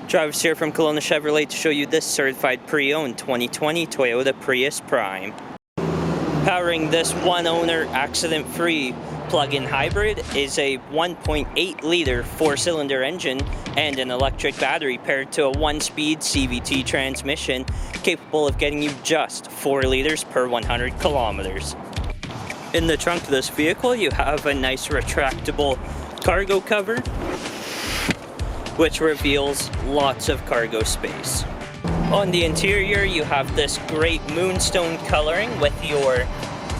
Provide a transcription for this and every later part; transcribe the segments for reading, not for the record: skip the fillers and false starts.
Travis here from Kelowna Chevrolet to show you this certified pre-owned 2020 Toyota Prius Prime. Powering this one-owner, accident-free plug-in hybrid is a 1.8-liter four-cylinder engine and an electric battery paired to a one-speed CVT transmission capable of getting you just 4 liters per 100 kilometers. In the trunk of this vehicle, you have a nice retractable cargo cover, which reveals lots of cargo space. On the interior, you have this great moonstone coloring with your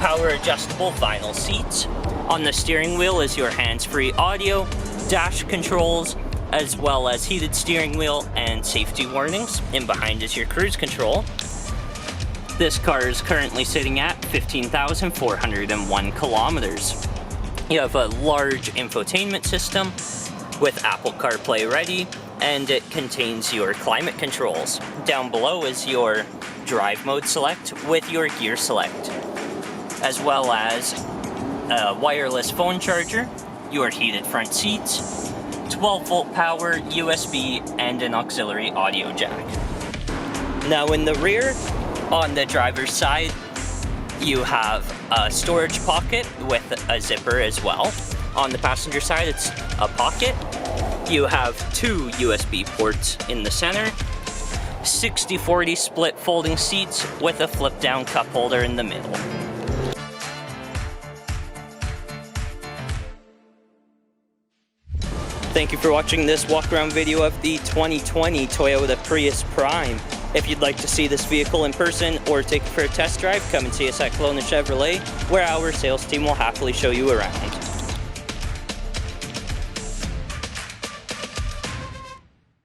power adjustable vinyl seats. On the steering wheel is your hands-free audio, dash controls, as well as heated steering wheel and safety warnings. In behind is your cruise control. This car is currently sitting at 15,401 kilometers. You have a large infotainment system with Apple Carplay ready, and it contains your climate controls. Down below is your drive mode select with your gear select, as well as a wireless phone charger, your heated front seats, 12-volt power, USB, and an auxiliary audio jack. Now in the rear, on the driver's side, you have a storage pocket with a zipper as well. On the passenger side, it's a pocket. You have 2 USB ports in the center, 60/40 split folding seats with a flip-down cup holder in the middle. Thank you for watching this walk-around video of the 2020 Toyota Prius Prime. If you'd like to see this vehicle in person or take it for a test drive, come and see us at Kelowna Chevrolet, where our sales team will happily show you around.